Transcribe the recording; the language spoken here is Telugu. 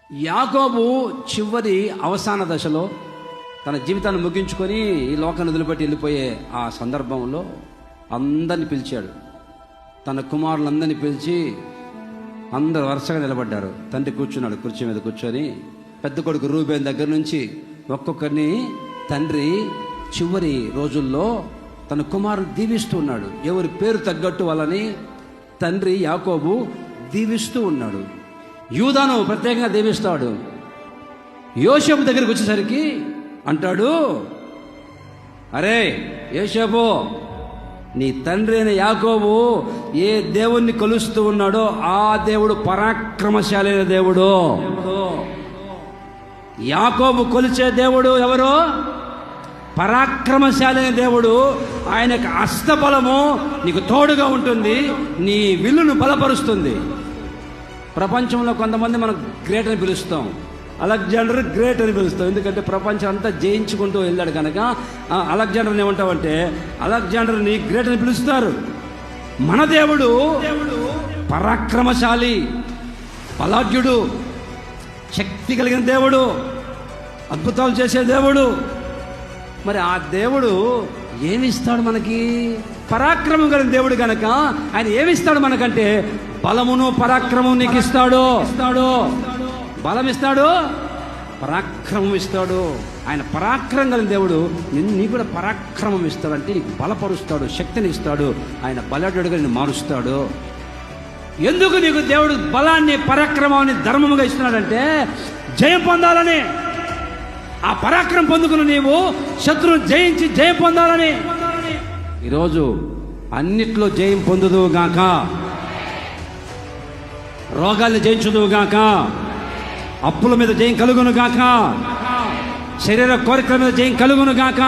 యాకోబు చివరి అవసాన దశలో తన జీవితాన్ని ముగించుకొని ఈ లోకాన్ని వదిలిపెట్టి వెళ్ళిపోయే ఆ సందర్భంలో అందరిని పిలిచాడు. తన కుమారులందరినీ పిలిచి అందరు వరుసగా నిలబడ్డారు. తండ్రి కూర్చున్నాడు, కుర్చీ మీద కూర్చొని పెద్ద కొడుకు రూబేన్ దగ్గర నుంచి ఒక్కొక్కరిని తండ్రి చివరి రోజుల్లో తన కుమారుని దీవిస్తూ ఉన్నాడు. ఎవరి పేరు తగ్గట్టు వాళ్ళని తండ్రి యాకోబు దీవిస్తూ ఉన్నాడు. యూదాను ప్రత్యేకంగా దీవిస్తాడు. యోసేపు దగ్గరికి వచ్చేసరికి అంటాడు, అరే యోసేపు, నీ తండ్రి అయిన యాకోబు ఏ దేవుణ్ణి కొలుస్తూ ఉన్నాడో ఆ దేవుడు పరాక్రమశాలి అయిన దేవుడు. యాకోబు కొలిచే దేవుడు ఎవరు? పరాక్రమశాలి అయిన దేవుడు. ఆయనకు హస్తబలము నీకు తోడుగా ఉంటుంది, నీ విల్లును బలపరుస్తుంది. ప్రపంచంలో కొంతమంది మనం గ్రేట్ అని పిలుస్తాం, అలెగ్జాండర్ గ్రేట్ అని పిలుస్తాం. ఎందుకంటే ప్రపంచం అంతా జయించుకుంటూ వెళ్ళాడు కనుక అలెగ్జాండర్ని ఏమంటామంటే అలెగ్జాండర్ని గ్రేట్ అని పిలుస్తారు. మన దేవుడు పరాక్రమశాలి, బలాఢ్యుడు, శక్తి కలిగిన దేవుడు, అద్భుతాలు చేసే దేవుడు. మరి ఆ దేవుడు ఏమిస్తాడు మనకి? పరాక్రమం కలిగిన దేవుడు కనుక ఆయన ఏమిస్తాడు మనకంటే బలమును పరాక్రమం నీకు ఇస్తాడు. బలం ఇస్తాడు, పరాక్రమం ఇస్తాడు. ఆయన పరాక్రమం కలిగిన దేవుడు నీకు కూడా పరాక్రమం ఇస్తాడంటే నీకు బలపరుస్తాడు, శక్తిని ఇస్తాడు. ఆయన బలాఢ్యుడుగా నిన్ను మారుస్తాడు. ఎందుకు నీకు దేవుడు బలాన్ని పరాక్రమాన్ని ధర్మముగా ఇస్తున్నాడంటే జయం పొందాలని. ఆ పరాక్రమం పొందుకుని నీవు శత్రువును జయించి జయం పొందాలని. ఈరోజు అన్నిట్లో జయం పొందుదువు గాక, రోగాల్ని జయించుదువు గాక, అప్పుల మీద జయం కలుగును గాక, శరీర కోరికల మీద జయం కలుగును గాక.